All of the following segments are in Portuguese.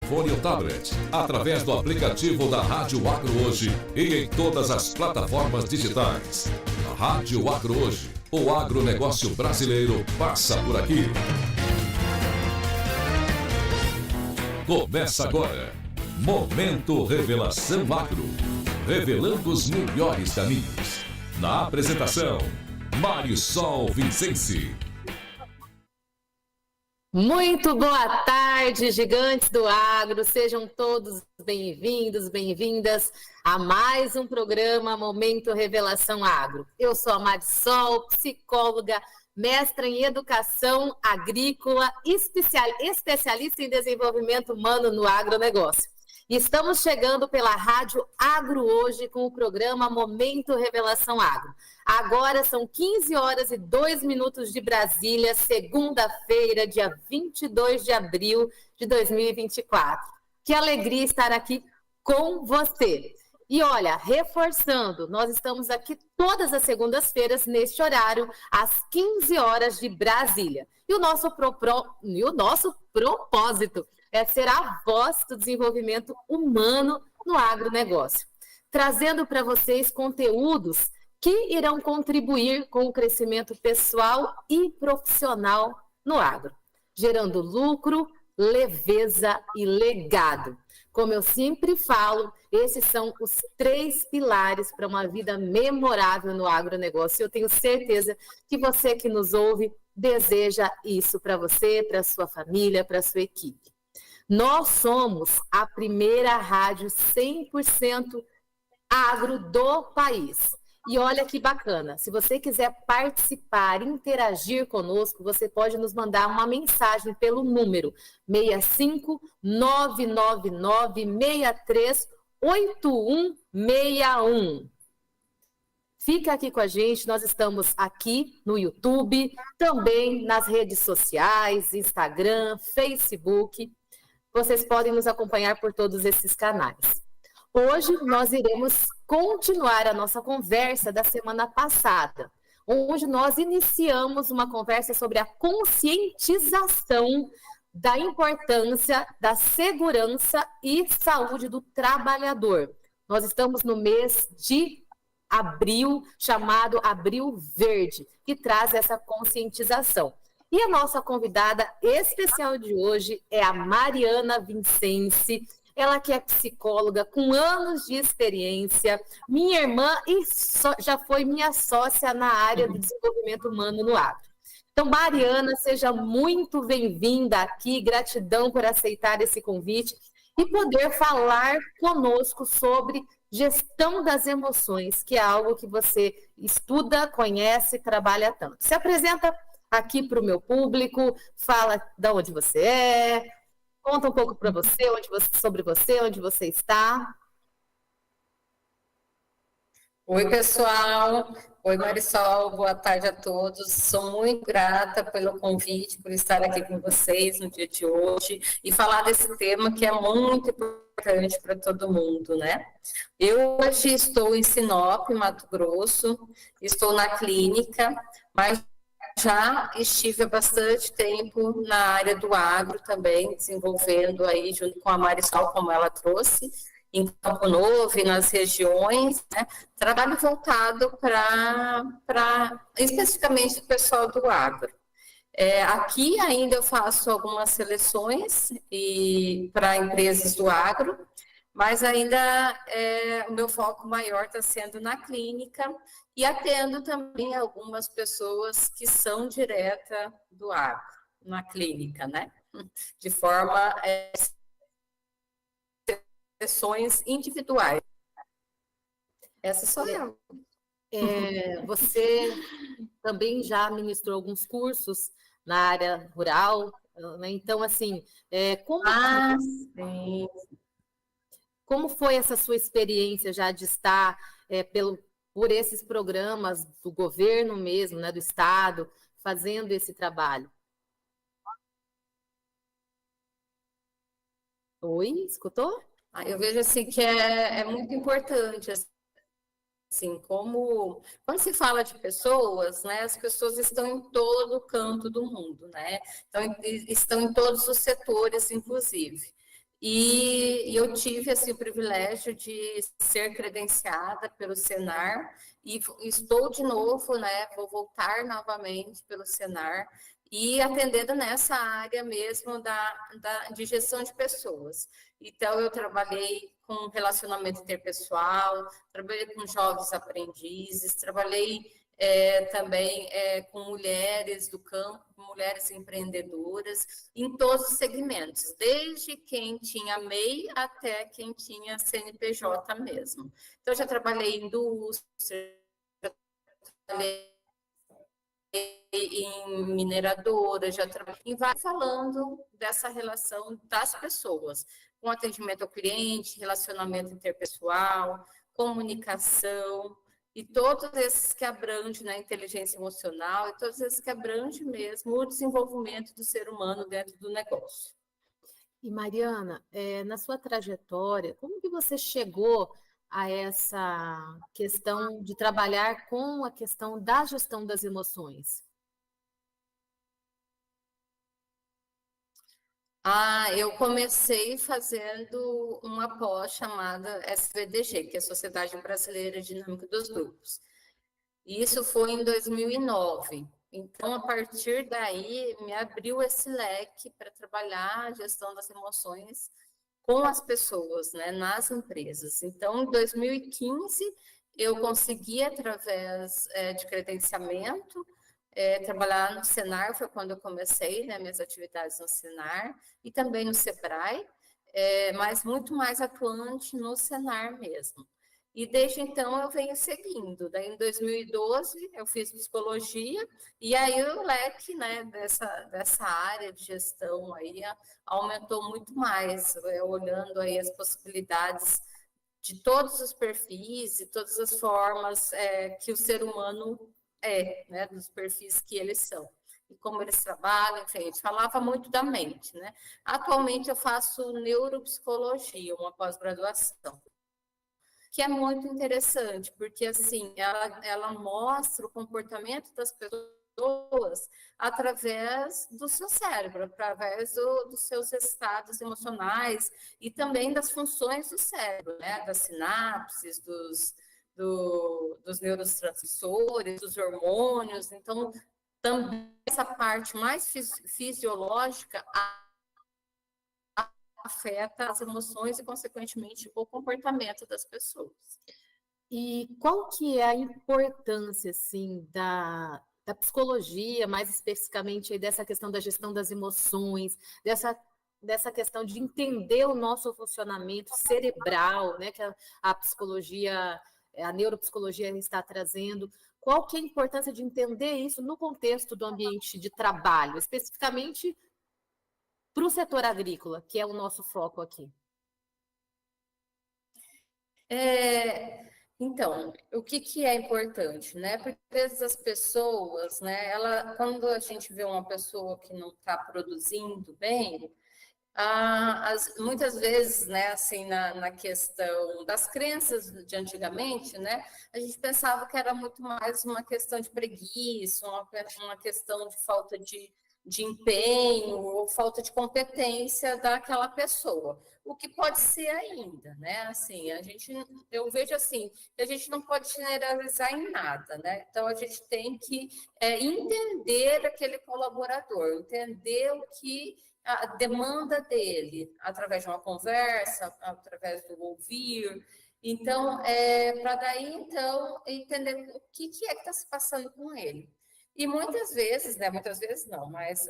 smartphone ou tablet, através do aplicativo da Rádio Agro Hoje e em todas as plataformas digitais. Rádio Agro Hoje, o agronegócio brasileiro passa por aqui. Começa agora, Momento Revelação Agro, revelando os melhores caminhos. Na apresentação, Marisol Vincenzi. Muito boa tarde, gigantes do agro, sejam todos bem-vindos, bem-vindas a mais um programa Momento Revelação Agro. Eu sou a Marisol, psicóloga, mestra em educação agrícola, especialista em desenvolvimento humano no agronegócio. E estamos chegando pela Rádio Agro Hoje com o programa Momento Revelação Agro. Agora são 15 horas e 2 minutos de Brasília, segunda-feira, dia 22 de abril de 2024. Que alegria estar aqui com você. E olha, reforçando, nós estamos aqui todas as segundas-feiras, neste horário, às 15 horas de Brasília. E o nosso propósito é ser a voz do desenvolvimento humano no agronegócio, trazendo para vocês conteúdos que irão contribuir com o crescimento pessoal e profissional no agro, gerando lucro, leveza e legado. Como eu sempre falo, esses são os 3 pilares para uma vida memorável no agronegócio. Eu tenho certeza que você que nos ouve deseja isso para você, para sua família, para sua equipe. Nós somos a primeira rádio 100% agro do país. E olha que bacana, se você quiser participar, interagir conosco, você pode nos mandar uma mensagem pelo número 65999638161. Fica aqui com a gente, nós estamos aqui no YouTube, também nas redes sociais, Instagram, Facebook. Vocês podem nos acompanhar por todos esses canais. Hoje nós iremos continuar a nossa conversa da semana passada, onde nós iniciamos uma conversa sobre a conscientização da importância da segurança e saúde do trabalhador. Nós estamos no mês de abril, chamado Abril Verde, que traz essa conscientização. E a nossa convidada especial de hoje é a Mariana Vincenzi, ela que é psicóloga com anos de experiência, minha irmã e já foi minha sócia na área de desenvolvimento humano no agro. Então, Mariana, seja muito bem-vinda aqui, gratidão por aceitar esse convite e poder falar conosco sobre gestão das emoções, que é algo que você estuda, conhece e trabalha tanto. Se apresenta aqui para o meu público, fala de onde você é, conta um pouco para você, sobre você, onde você está. Oi, pessoal. Oi, Marisol. Boa tarde a todos. Sou muito grata pelo convite, por estar aqui com vocês no dia de hoje e falar desse tema que é muito importante para todo mundo, né? Eu hoje estou em Sinop, Mato Grosso, estou na clínica, mas já estive há bastante tempo na área do agro também, desenvolvendo aí junto com a Marisol, como ela trouxe, em Campo Novo e nas regiões, né? Trabalho voltado para especificamente o pessoal do agro. Aqui ainda eu faço algumas seleções para empresas do agro, mas ainda o meu foco maior está sendo na clínica e atendo também algumas pessoas que são direta do agro, na clínica, né? De forma sessões individuais. Essa sou eu. Você também já ministrou alguns cursos na área rural, né? Então, assim, como foi essa sua experiência já de estar por esses programas do governo mesmo, né, do estado, fazendo esse trabalho? Oi, escutou? Eu vejo assim que é muito importante, assim, como quando se fala de pessoas, né, as pessoas estão em todo canto do mundo, né? Então, estão em todos os setores, inclusive. E eu tive assim, o privilégio de ser credenciada pelo Senar e estou de novo, né? Vou voltar novamente pelo Senar e atendendo nessa área mesmo de gestão de pessoas. Então, eu trabalhei com relacionamento interpessoal, trabalhei com jovens aprendizes, trabalhei também com mulheres do campo, mulheres empreendedoras, em todos os segmentos, desde quem tinha MEI até quem tinha CNPJ mesmo. Então, já trabalhei em indústria, já trabalhei em mineradora, já trabalhei em vários, falando dessa relação das pessoas, com atendimento ao cliente, relacionamento interpessoal, comunicação, e todos esses que abrangem na inteligência emocional, e todos esses que abrangem mesmo o desenvolvimento do ser humano dentro do negócio. E Mariana, na sua trajetória, como que você chegou a essa questão de trabalhar com a questão da gestão das emoções? Eu comecei fazendo uma pós chamada SVDG, que é a Sociedade Brasileira Dinâmica dos Grupos. Isso foi em 2009. Então, a partir daí, me abriu esse leque para trabalhar a gestão das emoções com as pessoas, né, nas empresas. Então, em 2015, eu consegui, através de credenciamento, trabalhar no Senar, foi quando eu comecei, né, minhas atividades no Senar, e também no Sebrae, mas muito mais atuante no Senar mesmo. E desde então eu venho seguindo. Daí em 2012 eu fiz psicologia e aí o leque, né, dessa área de gestão aí aumentou muito mais, olhando aí as possibilidades de todos os perfis e todas as formas que o ser humano né, dos perfis que eles são. E como eles trabalham, enfim, a gente falava muito da mente, né? Atualmente eu faço neuropsicologia, uma pós-graduação, que é muito interessante, porque assim, ela mostra o comportamento das pessoas através do seu cérebro, através dos seus estados emocionais e também das funções do cérebro, né? Das sinapses, dos neurotransmissores, dos hormônios. Então, também essa parte mais fisiológica afeta as emoções e, consequentemente, o comportamento das pessoas. E qual que é a importância, assim, da psicologia, mais especificamente aí, dessa questão da gestão das emoções, dessa questão de entender o nosso funcionamento cerebral, né, que a psicologia, a neuropsicologia está trazendo? Qual que é a importância de entender isso no contexto do ambiente de trabalho, especificamente para o setor agrícola, que é o nosso foco aqui? Então, o que é importante, né? Porque às vezes as pessoas, né? Quando a gente vê uma pessoa que não está produzindo bem, muitas vezes, né? Assim, na questão das crenças de antigamente, né? A gente pensava que era muito mais uma questão de preguiça, uma questão de falta de empenho ou falta de competência daquela pessoa, o que pode ser ainda, né? Assim, eu vejo assim, que a gente não pode generalizar em nada, né? Então a gente tem que entender aquele colaborador, entender o que a demanda dele, através de uma conversa, através do ouvir. Então, para daí, então, entender o que é que está se passando com ele. E muitas vezes, né, muitas vezes não, mas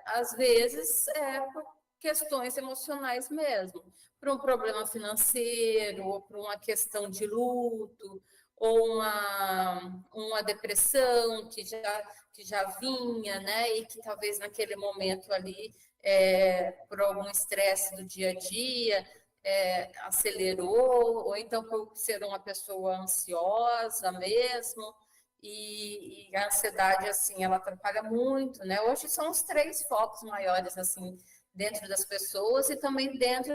às vezes por questões emocionais mesmo, por um problema financeiro, ou por uma questão de luto, ou uma depressão que já vinha, né, e que talvez naquele momento ali, por algum estresse do dia a dia, acelerou, ou então por ser uma pessoa ansiosa mesmo. E a ansiedade, assim, ela atrapalha muito, né? Hoje são os 3 focos maiores, assim, dentro das pessoas e também dentro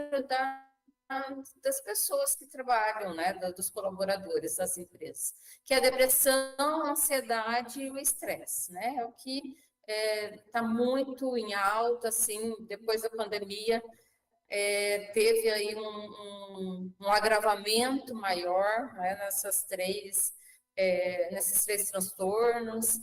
das pessoas que trabalham, né? Dos colaboradores das empresas, que é a depressão, a ansiedade e o estresse, né? É o que está muito em alta, assim, depois da pandemia, teve aí um agravamento maior, né, nesses três transtornos.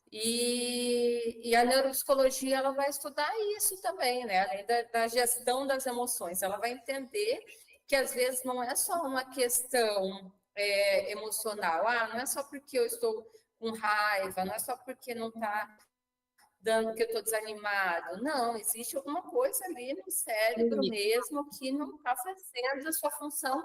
E a neuropsicologia ela vai estudar isso também, né? Além da gestão das emoções, ela vai entender que às vezes não é só uma questão emocional, não é só porque eu estou com raiva, não é só porque não está dando que eu estou desanimado. Não, existe alguma coisa ali no cérebro mesmo que não está fazendo a sua função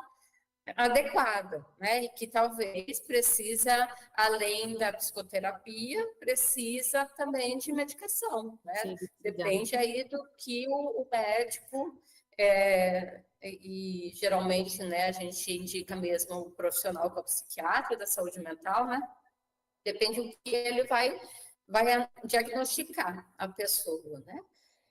adequada, né? E que talvez precisa, além da psicoterapia, precisa também de medicação, né? Sim, depende aí do que o médico e geralmente, né, a gente indica mesmo o profissional que é o psiquiatra da saúde mental, né? Depende do que ele vai diagnosticar a pessoa, né?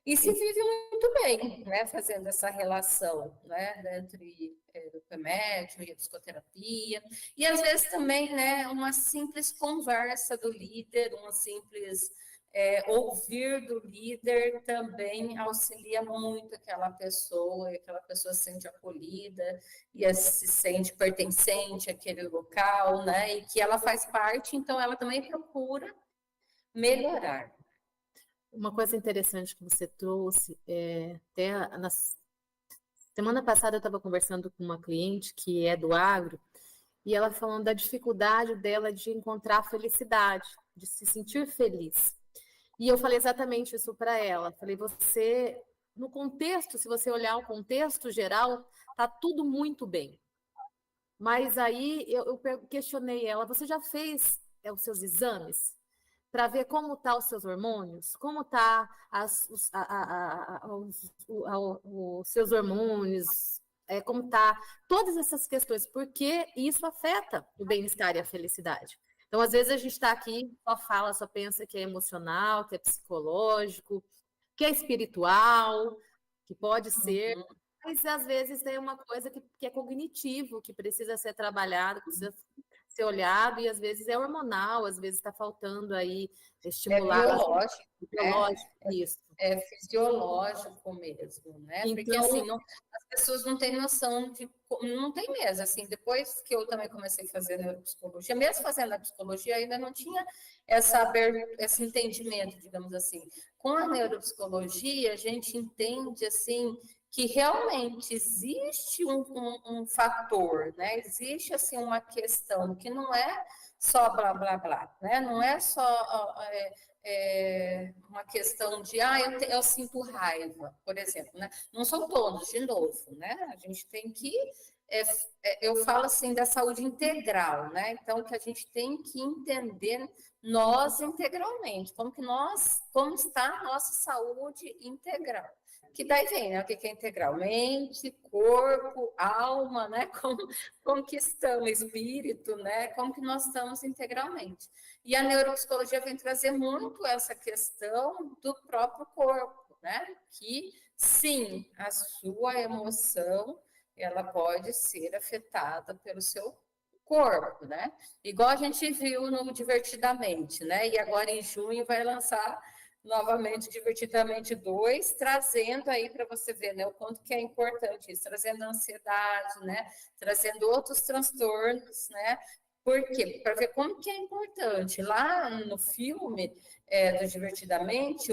E se vive muito bem, né, fazendo essa relação, né, entre o remédio e a psicoterapia. E às vezes também, né, uma simples conversa do líder, uma simples ouvir do líder também auxilia muito aquela pessoa, e aquela pessoa se sente acolhida e se sente pertencente àquele local, né, e que ela faz parte, então ela também procura melhorar. Uma coisa interessante que você trouxe, até na semana passada eu estava conversando com uma cliente que é do agro, e ela falando da dificuldade dela de encontrar felicidade, de se sentir feliz. E eu falei exatamente isso para ela. Falei, você, no contexto, se você olhar o contexto geral, tá tudo muito bem. Mas aí eu questionei ela, você já fez os seus exames para ver como tá os seus hormônios, como tá os seus hormônios, como tá todas essas questões, porque isso afeta o bem-estar e a felicidade. Então, às vezes, a gente está aqui, só pensa que é emocional, que é psicológico, que é espiritual, que pode ser, mas às vezes tem uma coisa que é cognitivo, que precisa ser trabalhado, precisa ser olhado, e às vezes é hormonal, às vezes está faltando aí estimular. Biológico, isso. É fisiológico mesmo, né? Então, porque assim, as pessoas não têm noção não tem mesmo, assim, depois que eu também comecei a fazer neuropsicologia, mesmo fazendo a psicologia, ainda não tinha esse entendimento, digamos assim. Com a neuropsicologia, a gente entende, assim, que realmente existe um fator, né? Existe, assim, uma questão que não é só blá, blá, blá, né? Não é só uma questão de, eu sinto raiva, por exemplo, né? Não são todos, de novo, né? A gente tem que, eu falo assim da saúde integral, né? Então, que a gente tem que entender nós integralmente, como está a nossa saúde integral. Que daí vem, né? O que é integral? Mente, corpo, alma, né? Como que estamos, espírito, né? Como que nós estamos integralmente. E a neuropsicologia vem trazer muito essa questão do próprio corpo, né? Que, sim, a sua emoção, ela pode ser afetada pelo seu corpo, né? Igual a gente viu no Divertidamente, né? E agora em junho vai lançar novamente Divertidamente 2, trazendo aí para você ver, né, o quanto que é importante isso, trazendo ansiedade, né, trazendo outros transtornos, né, por quê? Para ver como que é importante. Lá no filme do Divertidamente,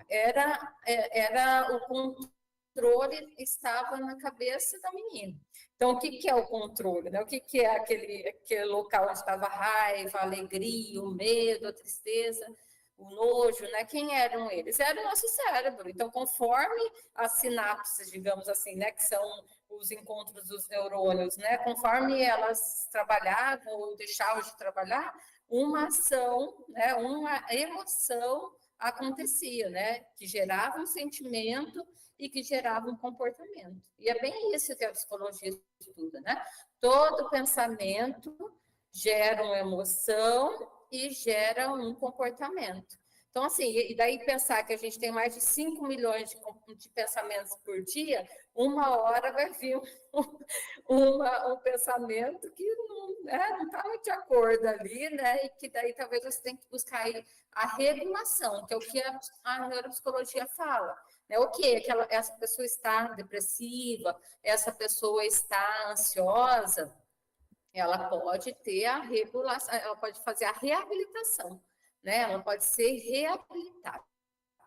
era o controle estava na cabeça da menina. Então, o que é o controle? Né? O que é aquele local onde estava a raiva, a alegria, o medo, a tristeza, o nojo, né? Quem eram eles? Era o nosso cérebro. Então, conforme as sinapses, digamos assim, né? Que são os encontros dos neurônios, né? Conforme elas trabalhavam ou deixavam de trabalhar, uma ação, né? Uma emoção acontecia, né? Que gerava um sentimento e que gerava um comportamento. E é bem isso que a psicologia estuda, né? Todo pensamento gera uma emoção e gera um comportamento. Então, assim, e daí pensar que a gente tem mais de 5 milhões de pensamentos por dia, uma hora vai vir um pensamento que não está muito de acordo ali, né? E que daí talvez você tenha que buscar aí a regulação, que é o que a neuropsicologia fala. Né? O que? Essa pessoa está depressiva, essa pessoa está ansiosa, ela pode ter a regulação, ela pode fazer a reabilitação, né? Ela pode ser reabilitada.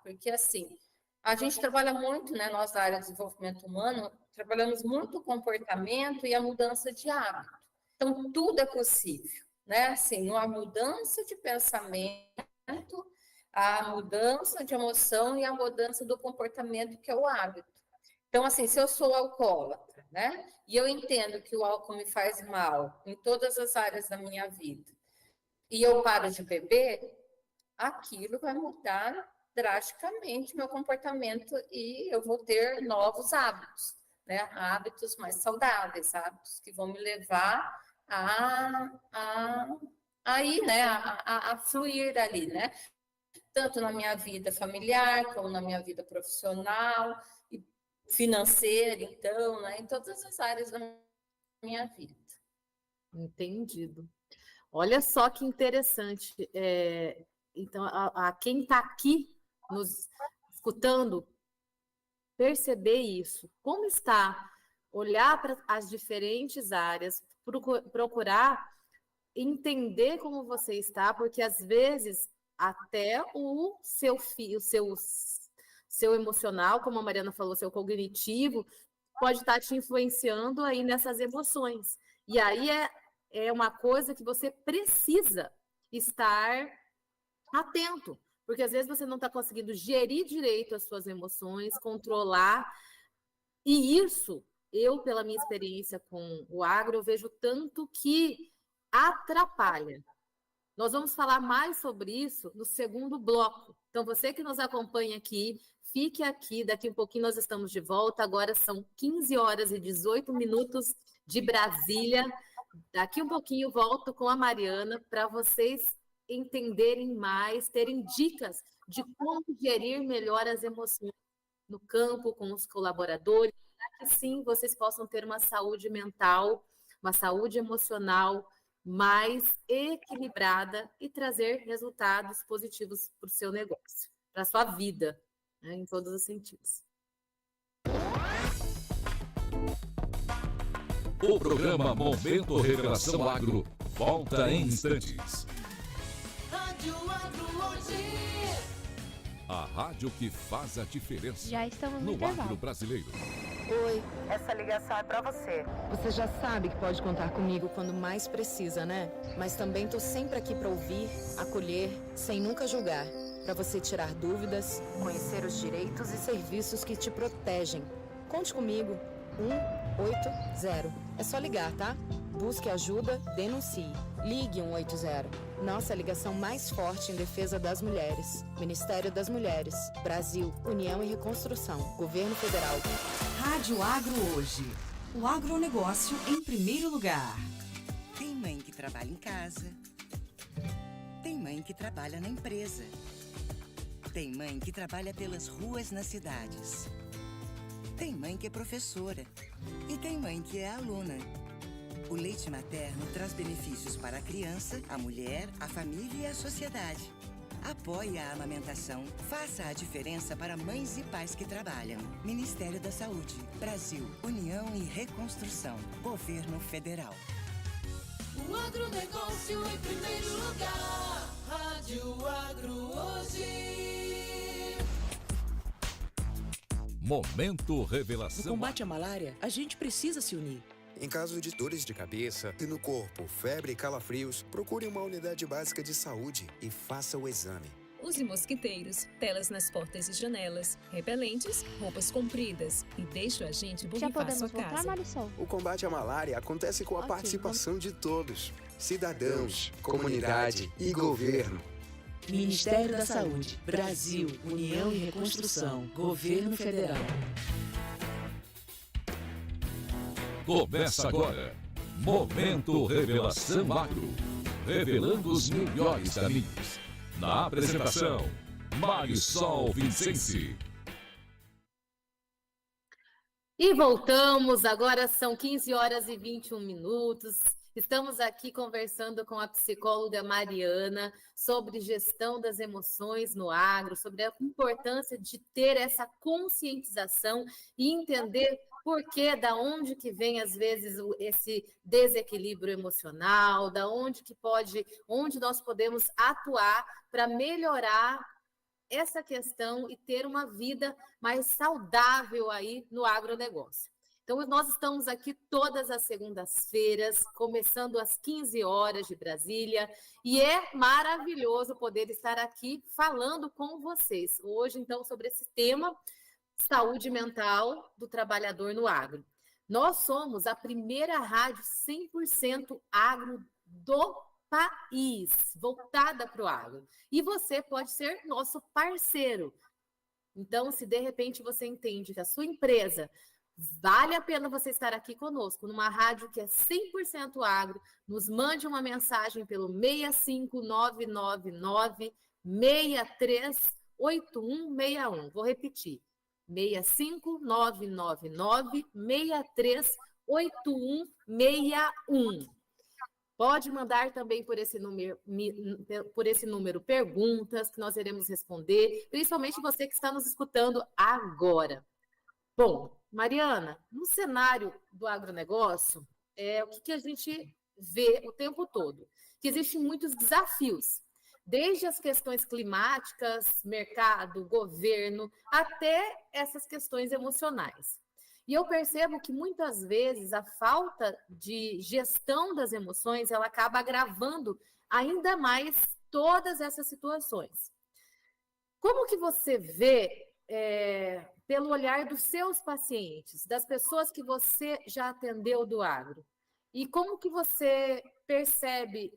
Porque, assim, a gente trabalha muito, né, nós da área de desenvolvimento humano, trabalhamos muito o comportamento e a mudança de hábito. Então, tudo é possível, né? Assim, a mudança de pensamento, a mudança de emoção e a mudança do comportamento, que é o hábito. Então, assim, se eu sou alcoólatra, né, e eu entendo que o álcool me faz mal em todas as áreas da minha vida, e eu paro de beber, aquilo vai mudar drasticamente meu comportamento e eu vou ter novos hábitos, né? Hábitos mais saudáveis, hábitos que vão me levar né? A fluir ali, né? Tanto na minha vida familiar, como na minha vida profissional e financeira, então, né? Em todas as áreas da minha vida. Entendido. Olha só que interessante. Então, a quem está aqui nos escutando, perceber isso. Como está? Olhar para as diferentes áreas, procurar entender como você está, porque às vezes até o seu emocional, como a Mariana falou, seu cognitivo, pode estar te influenciando aí nessas emoções. E aí é uma coisa que você precisa estar atento, porque às vezes você não está conseguindo gerir direito as suas emoções, controlar, e isso, eu, pela minha experiência com o agro, eu vejo tanto que atrapalha. Nós vamos falar mais sobre isso no segundo bloco. Então, você que nos acompanha aqui, fique aqui, daqui um pouquinho nós estamos de volta, agora são 15 horas e 18 minutos de Brasília. Daqui um pouquinho volto com a Mariana para vocês entenderem mais, terem dicas de como gerir melhor as emoções no campo, com os colaboradores, para que sim, vocês possam ter uma saúde mental, uma saúde emocional mais equilibrada e trazer resultados positivos para o seu negócio, para a sua vida, né, em todos os sentidos. O programa Momento Revelação Agro volta em instantes. Rádio Agro hoje. A rádio que faz a diferença. Já estamos no agro intervalo. brasileiro. Oi, essa ligação é pra você. Você já sabe que pode contar comigo quando mais precisa, né? Mas também tô sempre aqui para ouvir, acolher, sem nunca julgar. Para você tirar dúvidas, conhecer os direitos e serviços que te protegem. Conte comigo. 180. É só ligar, tá? Busque ajuda, denuncie. Ligue 180. Nossa ligação mais forte em defesa das mulheres. Ministério das Mulheres. Brasil, União e Reconstrução. Governo Federal. Rádio Agro hoje. O agronegócio em primeiro lugar. Tem mãe que trabalha em casa. Tem mãe que trabalha na empresa. Tem mãe que trabalha pelas ruas nas cidades. Tem mãe que é professora. E tem mãe que é aluna. O leite materno traz benefícios para a criança, a mulher, a família e a sociedade. Apoie a amamentação. Faça a diferença para mães e pais que trabalham. Ministério da Saúde. Brasil. União e Reconstrução. Governo Federal. O agronegócio em primeiro lugar. Rádio Agro hoje. Momento Revelação. No combate à malária, a gente precisa se unir. Em caso de dores de cabeça e no corpo, febre e calafrios, procure uma unidade básica de saúde e faça o exame. Use mosquiteiros, telas nas portas e janelas, repelentes, roupas compridas e deixe o agente borrifar sua casa. Marisol? O combate à malária acontece com a participação de todos, cidadãos, comunidade e governo. Ministério da Saúde, Brasil, União e Reconstrução, Governo Federal. Começa agora. Momento Revelação Agro. Revelando os melhores caminhos. Na apresentação, Marisol Vincenzi. E voltamos, agora são 15 horas e 21 minutos. Estamos aqui conversando com a psicóloga Mariana sobre gestão das emoções no agro, sobre a importância de ter essa conscientização e entender por que, da onde que vem, às vezes, esse desequilíbrio emocional, onde nós podemos atuar para melhorar essa questão e ter uma vida mais saudável aí no agronegócio. Então, nós estamos aqui todas as segundas-feiras, começando às 15 horas de Brasília, e é maravilhoso poder estar aqui falando com vocês. Hoje, então, sobre esse tema, saúde mental do trabalhador no agro. Nós somos a primeira rádio 100% agro do país, voltada para o agro. E você pode ser nosso parceiro. Então, se de repente você entende que a sua empresa vale a pena você estar aqui conosco, numa rádio que é 100% agro, nos mande uma mensagem pelo 65999-638161. Vou repetir, 65999-638161. Pode mandar também por esse número perguntas que nós iremos responder, principalmente você que está nos escutando agora. Bom, Mariana, no cenário do agronegócio, o que a gente vê o tempo todo? Que existem muitos desafios, desde as questões climáticas, mercado, governo, até essas questões emocionais. E eu percebo que muitas vezes a falta de gestão das emoções, ela acaba agravando ainda mais todas essas situações. Como que você vê, pelo olhar dos seus pacientes, das pessoas que você já atendeu do agro, e como que você percebe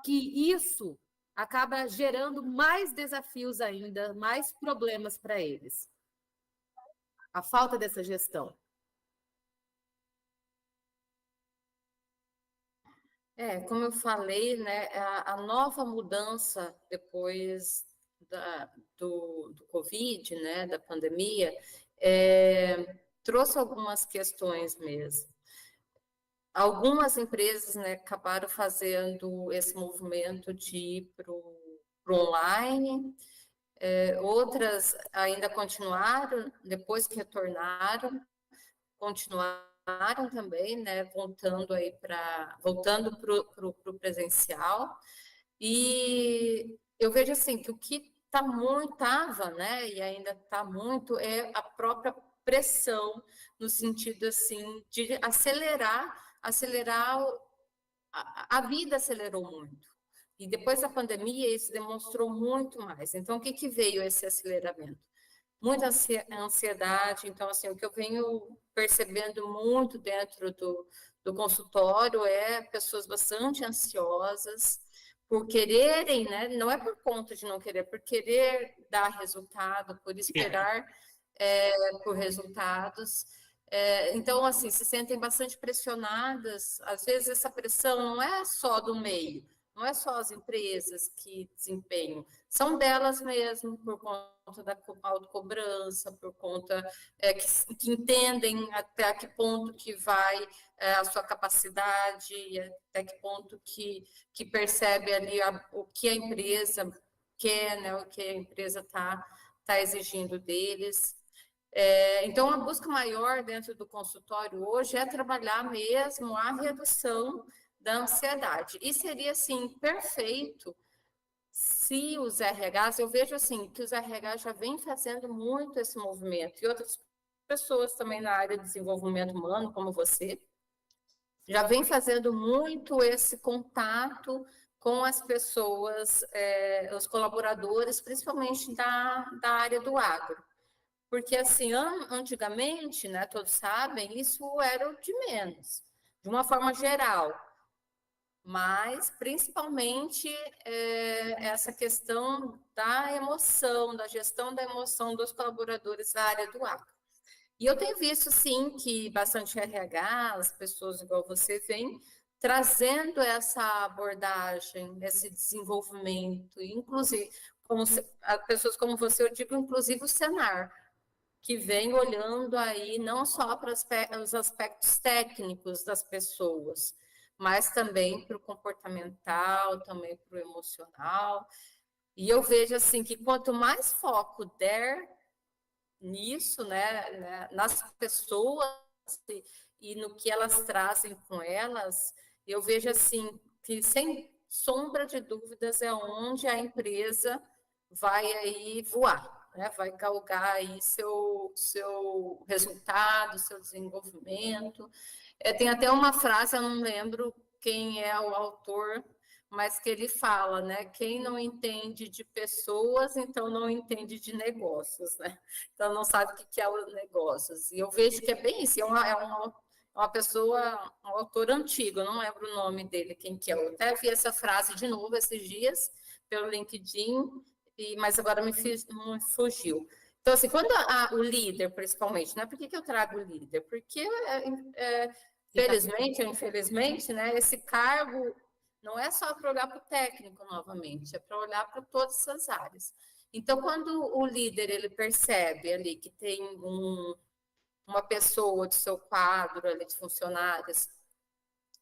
que isso acaba gerando mais desafios ainda, mais problemas para eles? A falta dessa gestão. Como eu falei, né, a nova mudança depois do Covid, né, da pandemia, trouxe algumas questões mesmo. Algumas empresas, né, acabaram fazendo esse movimento de ir para o online, outras ainda continuaram, depois que retornaram, continuaram também, né, voltando para o presencial. E eu vejo assim que o que estava, né, e ainda está muito, é a própria pressão, no sentido assim de acelerar a vida acelerou muito. E depois da pandemia, isso demonstrou muito mais. Então, o que veio esse aceleramento? Muita ansiedade. Então, assim, o que eu venho percebendo muito dentro do consultório é pessoas bastante ansiosas por quererem, né? Não é por conta de não querer, por querer dar resultado, por esperar por resultados. Então, assim, se sentem bastante pressionadas. Às vezes, essa pressão não é só do meio, não é só as empresas que desempenham, são delas mesmo, por conta da autocobrança, por conta que entendem até que ponto que vai a sua capacidade, até que ponto que percebe ali o que a empresa quer, né, o que a empresa está exigindo deles. Então, a busca maior dentro do consultório hoje é trabalhar mesmo a redução da ansiedade. E seria, assim, perfeito se os RHs, eu vejo, assim, que os RHs já vêm fazendo muito esse movimento, e outras pessoas também na área de desenvolvimento humano, como você, já vem fazendo muito esse contato com as pessoas, os colaboradores, principalmente da área do agro. Porque, assim, antigamente, né, todos sabem, isso era o de menos, de uma forma geral. Mas, principalmente, essa questão da emoção, da gestão da emoção dos colaboradores da área do agro. E eu tenho visto, sim, que bastante RH, as pessoas igual você, vêm trazendo essa abordagem, esse desenvolvimento, inclusive, pessoas como você, eu digo, inclusive o Senar, que vem olhando aí não só para os aspectos técnicos das pessoas, mas também para o comportamental, também para o emocional. E eu vejo assim que quanto mais foco der nisso, né, nas pessoas e no que elas trazem com elas, eu vejo assim que sem sombra de dúvidas é onde a empresa vai aí voar, né? Vai galgar aí seu resultado, seu desenvolvimento. Tem até uma frase, eu não lembro quem é o autor, mas que ele fala, né? Quem não entende de pessoas, então não entende de negócios, né? Então não sabe o que é os negócios. E eu vejo que é bem isso, uma pessoa, um autor antigo, eu não lembro o nome dele, quem que é. Eu até vi essa frase de novo esses dias pelo LinkedIn, mas agora me fugiu. Então, assim, quando o líder, principalmente, né? Por que eu trago o líder? Porque, felizmente ou infelizmente, né, esse cargo não é só para olhar para o técnico novamente, é para olhar para todas essas áreas. Então, quando o líder ele percebe ali que tem uma pessoa do seu quadro ali de funcionários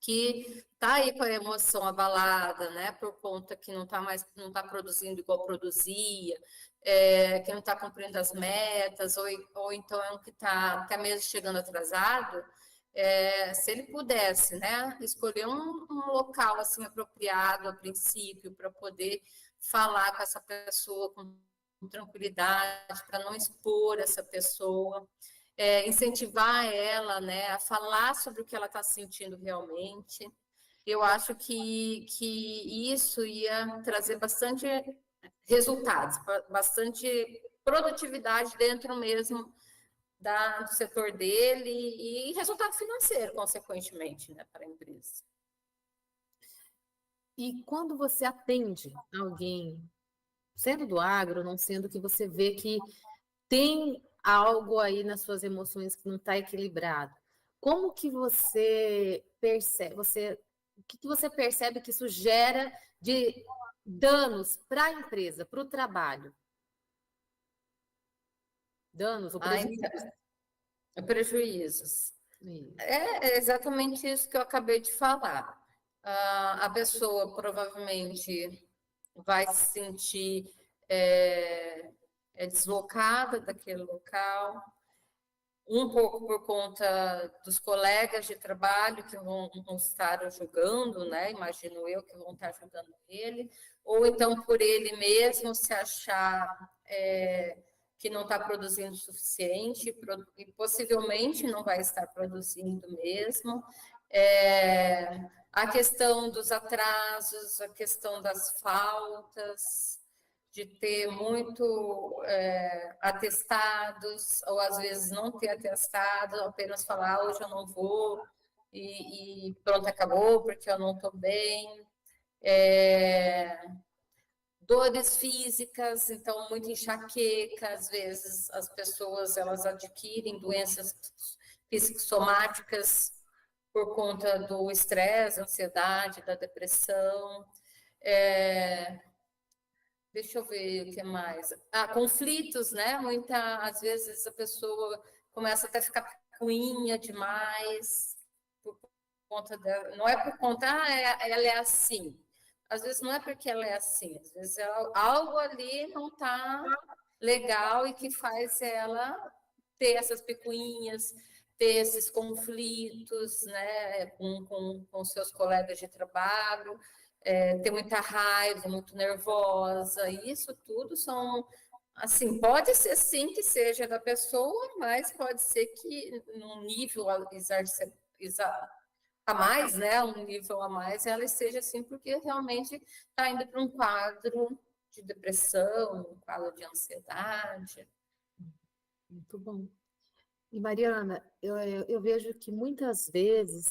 que está aí com a emoção abalada, né, por conta que não está produzindo igual produzia, que não está cumprindo as metas, ou então é um que está até mesmo chegando atrasado, se ele pudesse, né, escolher um local assim apropriado a princípio para poder falar com essa pessoa com tranquilidade, para não expor essa pessoa, incentivar ela, né, a falar sobre o que ela está sentindo realmente. Eu acho que isso ia trazer bastante resultados, bastante produtividade dentro mesmo do setor dele e resultado financeiro, consequentemente, né, para a empresa. E quando você atende alguém, sendo do agro, não sendo, que você vê que tem algo aí nas suas emoções que não está equilibrado, como que você percebe, o que você percebe que isso gera de danos para a empresa, para o trabalho? Danos ou prejuízos? Prejuízos. É exatamente isso que eu acabei de falar. A pessoa provavelmente vai se sentir deslocada daquele local, um pouco por conta dos colegas de trabalho que vão estar ajudando, né? Imagino eu que vão estar ajudando ele, ou então por ele mesmo se achar que não está produzindo o suficiente e possivelmente não vai estar produzindo mesmo. A questão dos atrasos, a questão das faltas, de ter muito atestados, ou às vezes não ter atestado, apenas falar, hoje eu não vou, e pronto, acabou, porque eu não estou bem. Dores físicas, então, muita enxaqueca, às vezes as pessoas elas adquirem doenças psicossomáticas por conta do estresse, ansiedade, da depressão. Deixa eu ver o que mais. Conflitos, né? Às vezes a pessoa começa até a ficar picuinha demais, por conta dela. Não é por conta, ela é assim. Às vezes não é porque ela é assim, às vezes algo ali não está legal e que faz ela ter essas picuinhas, ter esses conflitos, né, com seus colegas de trabalho, ter muita raiva, muito nervosa, isso tudo são, assim, pode ser sim que seja da pessoa, mas pode ser que num nível a mais, né, um nível a mais, ela esteja assim, porque realmente está indo para um quadro de depressão, um quadro de ansiedade. Muito bom. E, Mariana, eu vejo que muitas vezes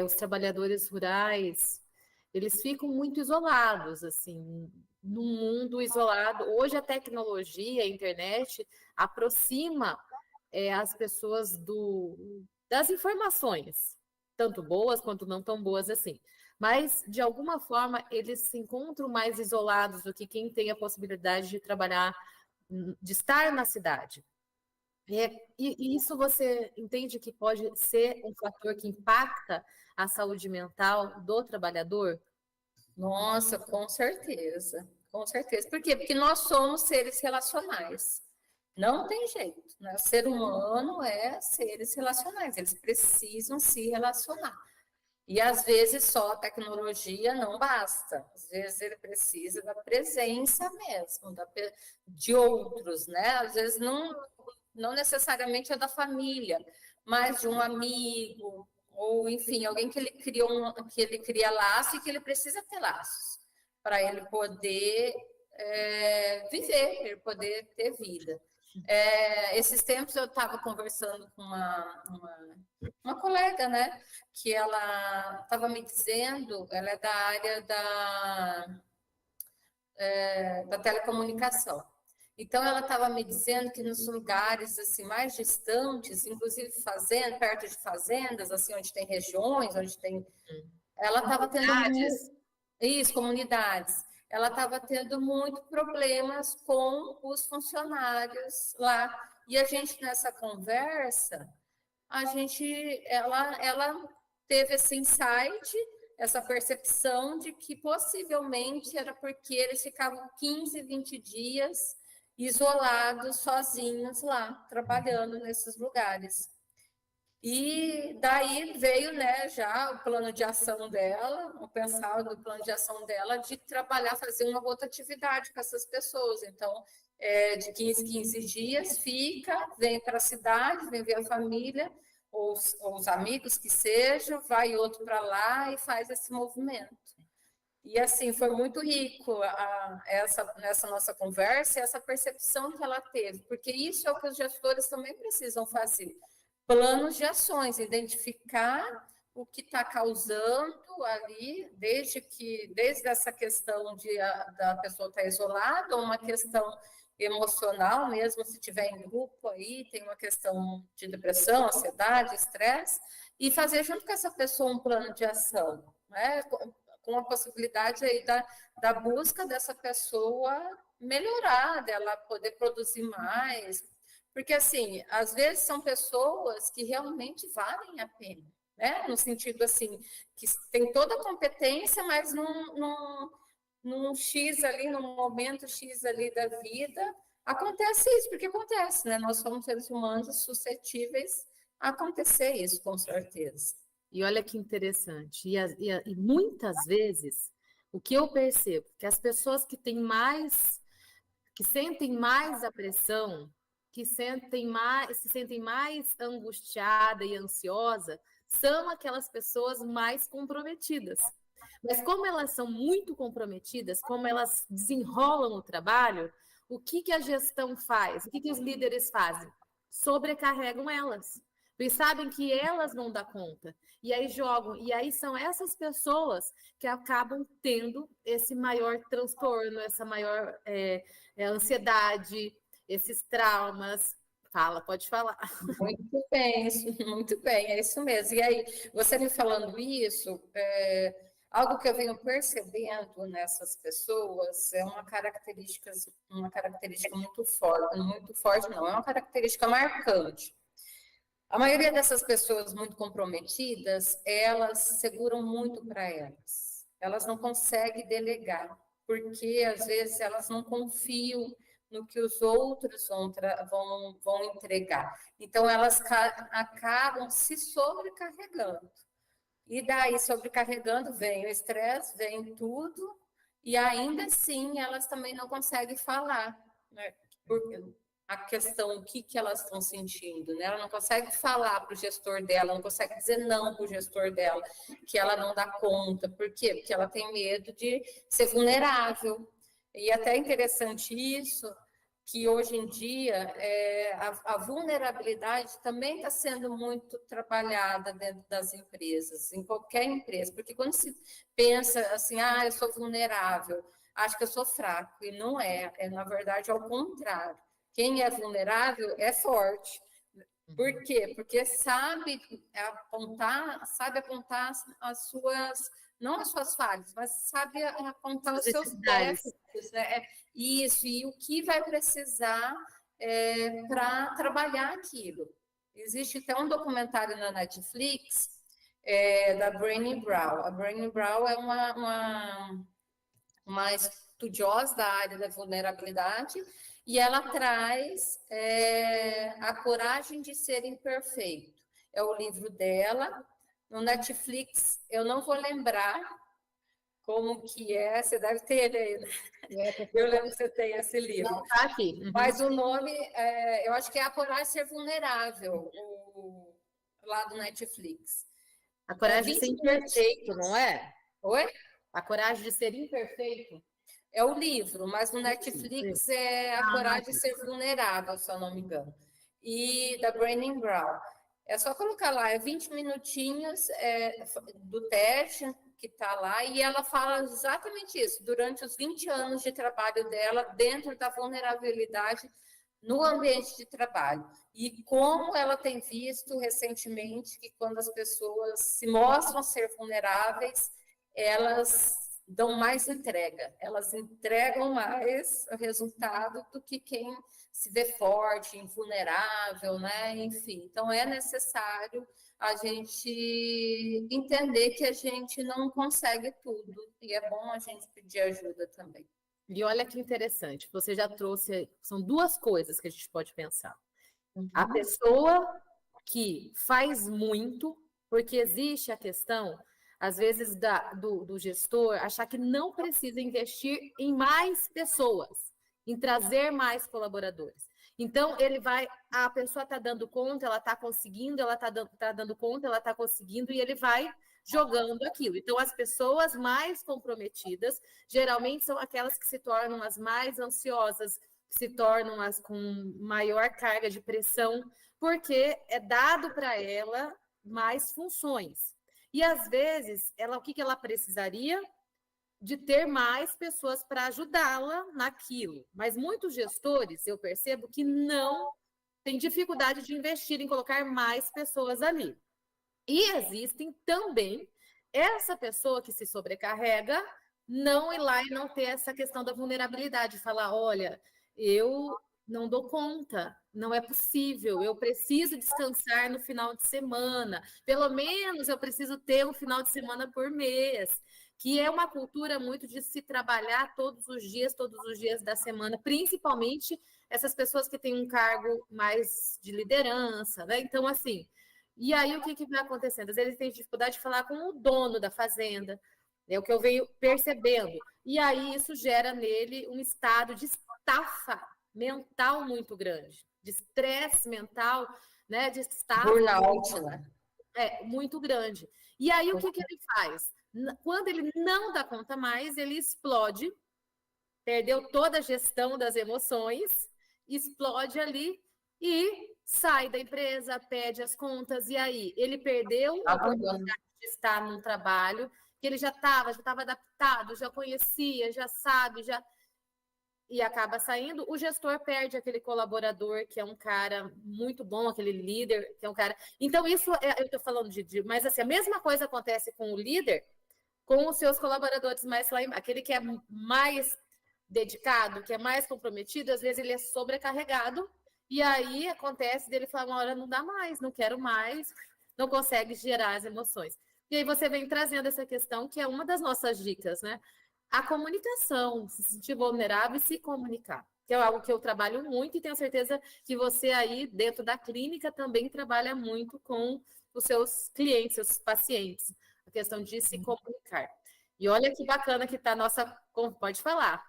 os trabalhadores rurais, eles ficam muito isolados, assim, num mundo isolado. Hoje a tecnologia, a internet, aproxima as pessoas das informações, tanto boas quanto não tão boas assim. Mas, de alguma forma, eles se encontram mais isolados do que quem tem a possibilidade de trabalhar, de estar na cidade. E isso você entende que pode ser um fator que impacta a saúde mental do trabalhador? Nossa, com certeza. Com certeza. Por quê? Porque nós somos seres relacionais. Não tem jeito, né? O ser humano é seres relacionais, eles precisam se relacionar. E às vezes só a tecnologia não basta, às vezes ele precisa da presença mesmo, de outros, né? Às vezes não necessariamente é da família, mas de um amigo, ou enfim, alguém que ele cria laço e que ele precisa ter laços para ele poder viver, para ele poder ter vida. Esses tempos eu estava conversando com uma colega, né, que ela estava me dizendo, ela é da área da telecomunicação. Então, ela estava me dizendo que nos lugares assim mais distantes, inclusive perto de fazendas, assim, onde tem regiões, onde tem... Ela estava tendo... Comunidades. Ela estava tendo muito problemas com os funcionários lá. E a gente, nessa conversa, ela teve esse insight, essa percepção de que possivelmente era porque eles ficavam 15, 20 dias isolados, sozinhos lá, trabalhando nesses lugares. E daí veio, né, já o plano de ação dela, o pensar do plano de ação dela de trabalhar, fazer uma rotatividade com essas pessoas. Então, de 15 dias, vem para a cidade, vem ver a família, ou os amigos que sejam, vai outro para lá e faz esse movimento. E assim, foi muito rico nessa nossa conversa, essa percepção que ela teve, porque isso é o que os gestores também precisam fazer. Planos de ações, identificar o que está causando ali, desde essa questão da pessoa estar isolada, ou uma questão emocional mesmo, se tiver em grupo aí, tem uma questão de depressão, ansiedade, estresse, e fazer junto com essa pessoa um plano de ação, né? Com a possibilidade aí da busca dessa pessoa melhorar, dela poder produzir mais, porque, assim, às vezes são pessoas que realmente valem a pena, né? No sentido, assim, que tem toda a competência, mas num X ali, num momento X ali da vida, acontece isso, porque acontece, né? Nós somos seres humanos suscetíveis a acontecer isso, com certeza. E olha que interessante. E muitas vezes, o que eu percebo, que as pessoas que sentem mais a pressão, que se sentem mais angustiada e ansiosa, são aquelas pessoas mais comprometidas. Mas como elas são muito comprometidas, como elas desenrolam o trabalho, o que a gestão faz? O que os líderes fazem? Sobrecarregam elas. Porque sabem que elas vão dar conta. E aí jogam. E aí são essas pessoas que acabam tendo esse maior transtorno, essa maior ansiedade, esses traumas. Pode falar. Muito bem, é isso mesmo. E aí, você me falando isso, algo que eu venho percebendo nessas pessoas é uma característica muito forte não, é uma característica marcante. A maioria dessas pessoas muito comprometidas, elas seguram muito para elas. Elas não conseguem delegar, porque às vezes elas não confiam no que os outros vão entregar. Então, elas acabam se sobrecarregando. E daí, sobrecarregando, vem o estresse, vem tudo, e ainda assim elas também não conseguem falar, né? A questão, o que elas estão sentindo, né? Ela não consegue falar para o gestor dela, não consegue dizer não para o gestor dela, que ela não dá conta. Por quê? Porque ela tem medo de ser vulnerável. E até interessante isso, que hoje em dia a vulnerabilidade também está sendo muito trabalhada dentro das empresas, em qualquer empresa, porque quando se pensa assim, eu sou vulnerável, acho que eu sou fraco, e não na verdade, ao contrário. Quem é vulnerável é forte. Por quê? Porque sabe apontar as suas, não as suas falhas, mas sabe apontar os seus déficits, né? Isso, e o que vai precisar para trabalhar aquilo. Existe até um documentário na Netflix da Brené Brown. A Brené Brown é uma estudiosa da área da vulnerabilidade e ela traz A Coragem de Ser Imperfeito. É o livro dela. No Netflix, eu não vou lembrar como que é, você deve ter ele aí, né? Eu lembro que você tem esse livro. Não, tá aqui. Mas o nome, eu acho que é A Coragem de Ser Vulnerável, lá do Netflix. A Coragem de Ser Imperfeito, não é? Oi? A Coragem de Ser Imperfeito? É o livro, mas no Netflix é A Coragem de Ser Vulnerável, se eu não me engano. E da Brené Brown. É só colocar lá, 20 minutinhos do teste que está lá, e ela fala exatamente isso, durante os 20 anos de trabalho dela, dentro da vulnerabilidade no ambiente de trabalho. E como ela tem visto recentemente que quando as pessoas se mostram ser vulneráveis, elas dão mais entrega, elas entregam mais o resultado do que quem se vê forte, invulnerável, né? Enfim, então é necessário a gente entender que a gente não consegue tudo, e é bom a gente pedir ajuda também. E olha que interessante, você já trouxe, são duas coisas que a gente pode pensar. A pessoa que faz muito, porque existe a questão, às vezes, do gestor achar que não precisa investir em mais pessoas, em trazer mais colaboradores. Então, a pessoa está dando conta, ela está conseguindo, ela está dando conta, ela está conseguindo, e ele vai jogando aquilo. Então, as pessoas mais comprometidas, geralmente, são aquelas que se tornam as mais ansiosas, que se tornam as com maior carga de pressão, porque é dado para ela mais funções. E, às vezes, o que ela precisaria? De ter mais pessoas para ajudá-la naquilo. Mas muitos gestores, eu percebo, que não têm dificuldade de investir em colocar mais pessoas ali. E existem também essa pessoa que se sobrecarrega, não ir lá e não ter essa questão da vulnerabilidade, falar, olha, eu não dou conta, não é possível, eu preciso descansar no final de semana, pelo menos eu preciso ter um final de semana por mês, que é uma cultura muito de se trabalhar todos os dias da semana, principalmente essas pessoas que têm um cargo mais de liderança, né? Então, assim, e aí o que vai acontecendo? Às vezes tem dificuldade de falar com o dono da fazenda, é o que eu venho percebendo, e aí isso gera nele um estado de estafa mental muito grande, de estresse mental, né? De estafa. Burnout, né? Muito grande. E aí o que ele faz? Quando ele não dá conta mais, ele explode, perdeu toda a gestão das emoções, explode ali e sai da empresa, pede as contas, e aí ele perdeu a oportunidade de estar num trabalho que ele já estava adaptado, já conhecia, já sabe, e acaba saindo. O gestor perde aquele colaborador que é um cara muito bom, aquele líder que é um cara. Então, isso eu estou falando mas assim, a mesma coisa acontece com o líder, com os seus colaboradores mais lá, aquele que é mais dedicado, que é mais comprometido, às vezes ele é sobrecarregado, e aí acontece dele falar, uma hora não dá mais, não quero mais, não consegue gerar as emoções. E aí você vem trazendo essa questão, que é uma das nossas dicas, né? A comunicação, se sentir vulnerável e se comunicar, que é algo que eu trabalho muito e tenho certeza que você aí, dentro da clínica, também trabalha muito com os seus clientes, seus pacientes, a questão de se comunicar. E olha que bacana que está a nossa... Pode falar.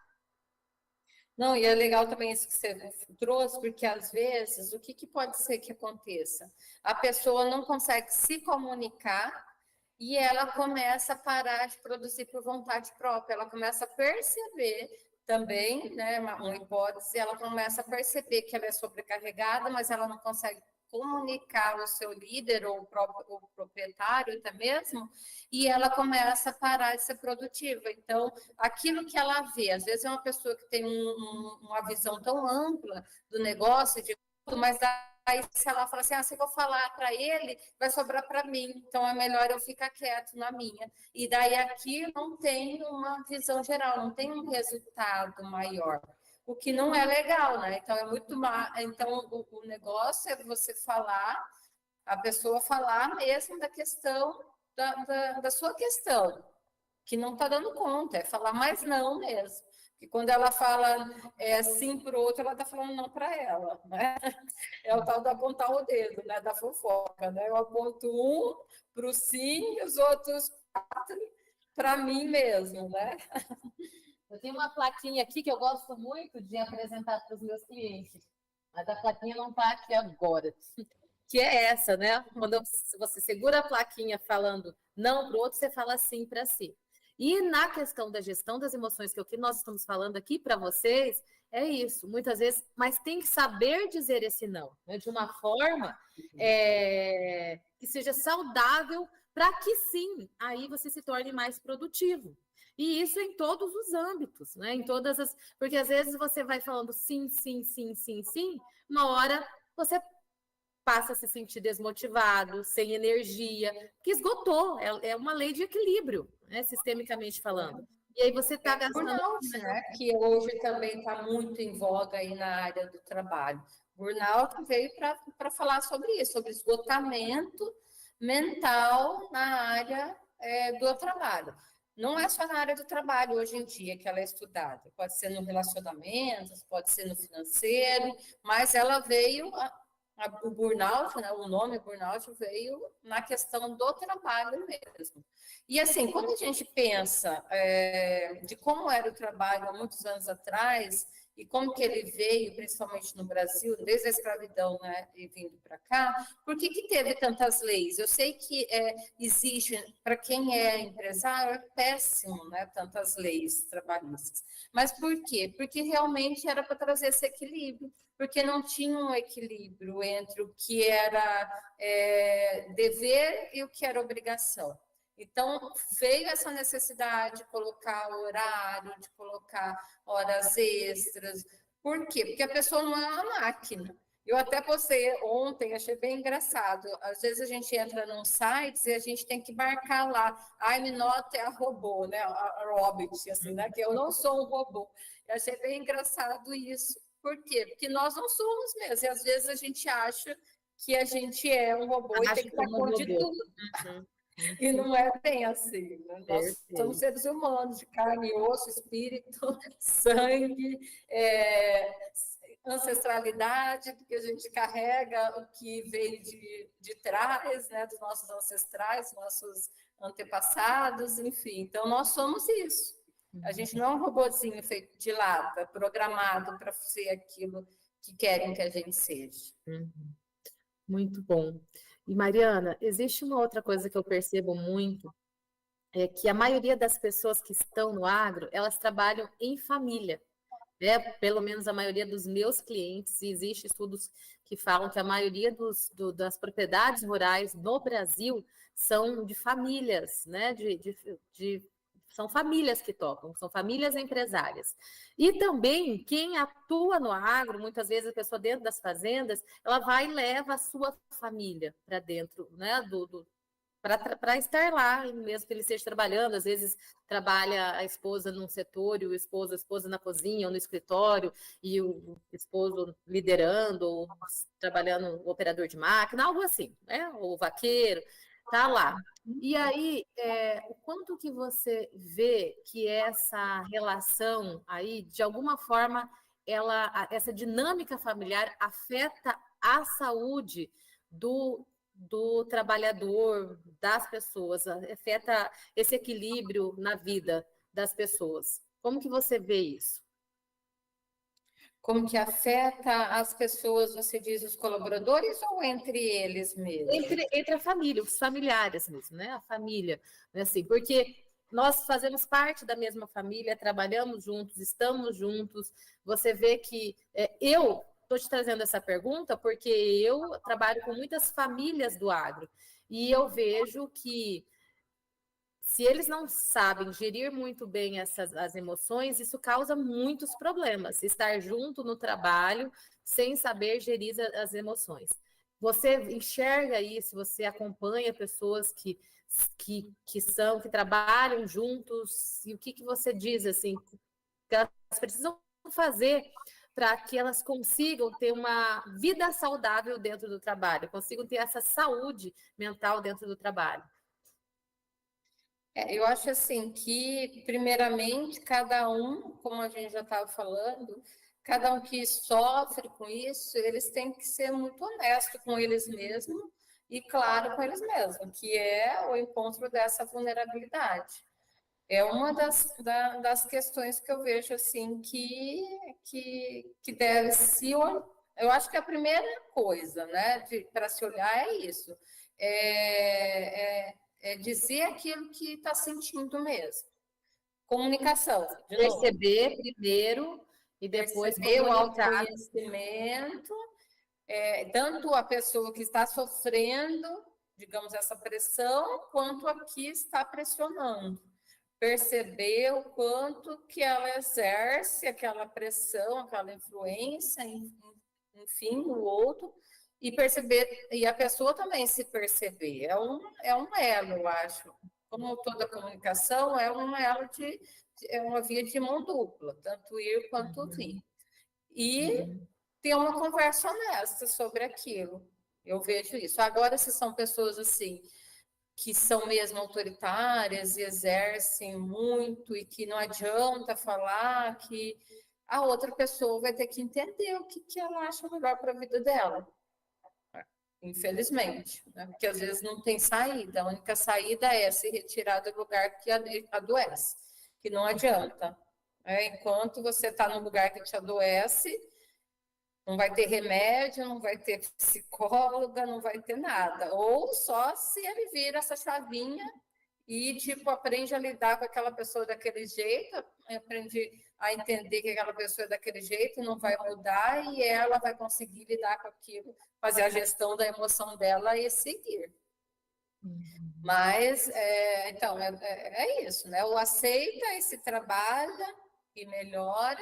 Não, e é legal também isso que você trouxe, porque às vezes, o que pode ser que aconteça? A pessoa não consegue se comunicar e ela começa a parar de produzir por vontade própria, ela começa a perceber também, né, uma hipótese, ela começa a perceber que ela é sobrecarregada, mas ela não consegue comunicar o seu líder ou o proprietário até mesmo, e ela começa a parar de ser produtiva. Então, aquilo que ela vê, às vezes é uma pessoa que tem uma visão tão ampla do negócio, de tudo, mas aí se ela fala assim, se eu vou falar para ele, vai sobrar para mim, então é melhor eu ficar quieto na minha. E daí aqui não tem uma visão geral, não tem um resultado maior. o que não é legal, né? Então, então o negócio é você falar, a pessoa falar mesmo da questão, da sua questão, que não está dando conta, é falar mais não mesmo. E quando ela fala sim para o outro, ela está falando não para ela, né? É o tal de apontar o dedo, né? Da fofoca, né? Eu aponto um para o sim e os outros 4 para mim mesmo, né? Eu tenho uma plaquinha aqui que eu gosto muito de apresentar para os meus clientes, mas a plaquinha não está aqui agora. Que é essa, né? Quando você segura a plaquinha falando não para o outro, você fala sim para si. E na questão da gestão das emoções, que é o que nós estamos falando aqui para vocês, é isso, muitas vezes, mas tem que saber dizer esse não, né? De uma forma que seja saudável, para que sim, aí você se torne mais produtivo. E isso em todos os âmbitos, né? Em todas as. Porque às vezes você vai falando sim, sim, sim, sim, sim, uma hora você passa a se sentir desmotivado, sem energia, que esgotou, é uma lei de equilíbrio, né, sistemicamente falando. E aí você está gastando... Burnout, né, que hoje também está muito em voga aí na área do trabalho. Burnout veio para falar sobre isso, sobre esgotamento mental na área do trabalho. Não é só na área do trabalho hoje em dia que ela é estudada, pode ser no relacionamento, pode ser no financeiro, mas ela veio... O burnout, né, o nome burnout veio na questão do trabalho mesmo. E assim, quando a gente pensa de como era o trabalho há muitos anos atrás e como que ele veio, principalmente no Brasil, desde a escravidão, né, e vindo para cá, por que teve tantas leis? Eu sei que existe, para quem é empresário, é péssimo, né, tantas leis trabalhistas. Mas por quê? Porque realmente era para trazer esse equilíbrio, porque não tinha um equilíbrio entre o que era dever e o que era obrigação. Então, veio essa necessidade de colocar horário, de colocar horas extras. Por quê? Porque a pessoa não é uma máquina. Eu até postei ontem, achei bem engraçado. Às vezes a gente entra num site e a gente tem que marcar lá, I'm not a robô, né? A robot, assim, né? Que eu não sou um robô. Eu achei bem engraçado isso. Por quê? Porque nós não somos mesmo. E às vezes a gente acha que a gente é um robô e tem que dar conta de tudo. Uhum. E não é bem assim. Né? Nós somos seres humanos, de carne e osso, espírito, sangue, ancestralidade, porque a gente carrega o que veio de trás, né, dos nossos ancestrais, nossos antepassados, enfim. Então, nós somos isso. A gente não é um robôzinho feito de lata, programado para ser aquilo que querem que a gente seja. Muito bom. E, Mariana, existe uma outra coisa que eu percebo muito, é que a maioria das pessoas que estão no agro, elas trabalham em família. Pelo menos a maioria dos meus clientes, e existem estudos que falam que a maioria das propriedades rurais no Brasil são de famílias, né? São famílias que tocam, são famílias empresárias. E também, quem atua no agro, muitas vezes a pessoa dentro das fazendas, ela vai e leva a sua família para dentro, né, para estar lá, mesmo que ele esteja trabalhando. Às vezes trabalha a esposa num setor, e a esposa na cozinha ou no escritório, e o esposo liderando, ou trabalhando o operador de máquina, algo assim, né? Ou o vaqueiro, tá lá. E aí, o quanto que você vê que essa relação aí, de alguma forma, essa dinâmica familiar afeta a saúde do trabalhador, das pessoas, afeta esse equilíbrio na vida das pessoas. Como que você vê isso? Como que afeta as pessoas, você diz, os colaboradores ou entre eles mesmo? Entre a família, os familiares mesmo, né? A família, né? Assim, porque nós fazemos parte da mesma família, trabalhamos juntos, estamos juntos. Você vê que eu estou te trazendo essa pergunta porque eu trabalho com muitas famílias do agro e eu vejo que se eles não sabem gerir muito bem as emoções, isso causa muitos problemas. Estar junto no trabalho sem saber gerir as emoções. Você enxerga isso, você acompanha pessoas que trabalham juntos, e o que você diz, assim, que elas precisam fazer para que elas consigam ter uma vida saudável dentro do trabalho, consigam ter essa saúde mental dentro do trabalho? Eu acho assim que, primeiramente, cada um, como a gente já estava falando, cada um que sofre com isso, eles têm que ser muito honestos com eles mesmos e claro com eles mesmos, que é o encontro dessa vulnerabilidade. É uma das questões que eu vejo assim que deve se... Eu acho que a primeira coisa, né, para se olhar é isso. É dizer aquilo que está sentindo mesmo. Comunicação. Perceber primeiro e depois perceber o autoconhecimento, tanto a pessoa que está sofrendo, digamos, essa pressão, quanto a que está pressionando. Perceber o quanto que ela exerce aquela pressão, aquela influência, enfim, no outro, e perceber, e a pessoa também se perceber. É um elo, eu acho. Como toda comunicação, é um elo é uma via de mão dupla, tanto ir quanto vir. E ter uma conversa honesta sobre aquilo. Eu vejo isso. Agora, se são pessoas assim, que são mesmo autoritárias e exercem muito e que não adianta falar, que a outra pessoa vai ter que entender o que ela acha melhor para a vida dela. Infelizmente, né? Porque às vezes não tem saída. A única saída é se retirar do lugar que adoece, que não adianta. Enquanto você está no lugar que te adoece, não vai ter remédio, não vai ter psicóloga, não vai ter nada. Ou só se ele vira essa chavinha e, tipo, aprende a lidar com aquela pessoa daquele jeito, aprende a entender que aquela pessoa é daquele jeito, não vai mudar e ela vai conseguir lidar com aquilo, fazer a gestão da emoção dela e seguir. Mas, então, é isso, né? Ou aceita e se trabalha e melhora,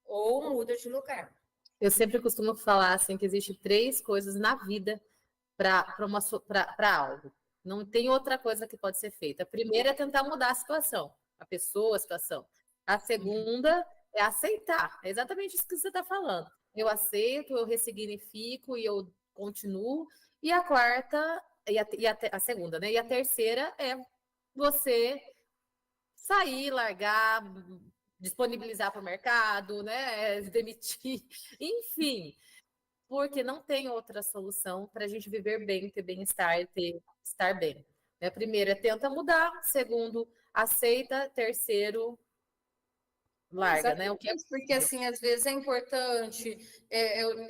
ou muda de lugar. Eu sempre costumo falar assim que existem 3 coisas na vida para algo. Não tem outra coisa que pode ser feita. A primeira é tentar mudar a situação, a pessoa, a situação. A segunda é aceitar. É exatamente isso que você está falando. Eu aceito, eu ressignifico e eu continuo. E a quarta, a segunda, né? E a terceira é você sair, largar, disponibilizar para o mercado, né? Demitir, enfim, porque não tem outra solução para a gente viver bem, ter bem-estar e estar bem. Né? Primeiro, tenta mudar. Segundo, aceita. Terceiro, larga, né? O que porque, assim, às vezes é importante eu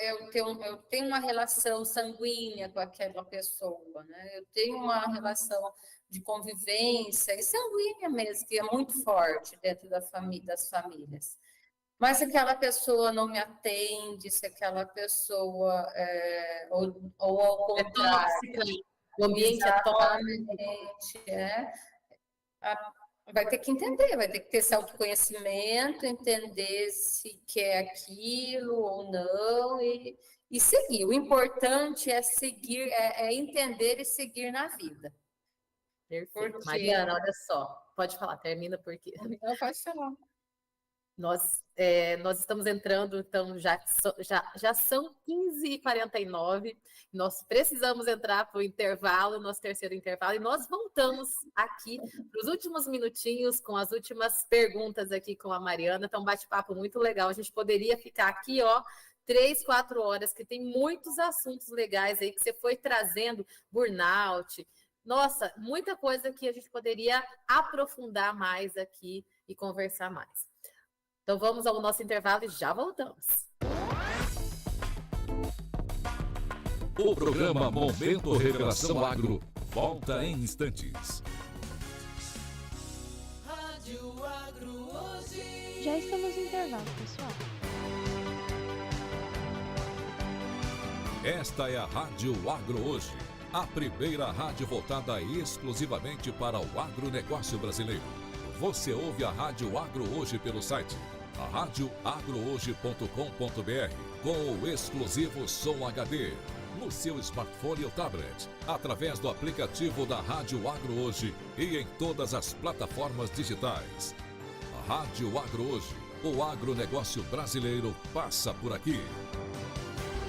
tenho uma relação sanguínea com aquela pessoa, né? Eu tenho uma relação de convivência e sanguínea mesmo, que é muito forte dentro das famílias. Mas se aquela pessoa não me atende, se aquela pessoa, ou ao contrário, o ambiente é tóxico, vai ter que entender, vai ter que ter esse autoconhecimento, entender se quer aquilo ou não e seguir. O importante é seguir, é entender e seguir na vida. Perfeito. Porque... Mariana, olha só, pode falar, termina porque... Não, pode falar. Nós estamos entrando, então já são 15h49, nós precisamos entrar para o intervalo, nosso terceiro intervalo, e nós voltamos aqui para os últimos minutinhos com as últimas perguntas aqui com a Mariana. Então, bate-papo muito legal, a gente poderia ficar aqui, 3, 4 horas, que tem muitos assuntos legais aí que você foi trazendo, burnout, nossa, muita coisa que a gente poderia aprofundar mais aqui e conversar mais. Então vamos ao nosso intervalo e já voltamos. O programa Momento Revelação Agro volta em instantes. Rádio Agro hoje. Já estamos no intervalo, pessoal. Esta é a Rádio Agro hoje, a primeira rádio voltada exclusivamente para o agronegócio brasileiro. Você ouve a Rádio Agro hoje pelo site radioagrohoje.com.br com o exclusivo Som HD no seu smartphone ou tablet, através do aplicativo da Rádio Agro hoje e em todas as plataformas digitais. A Rádio Agro hoje, O agronegócio brasileiro passa por aqui.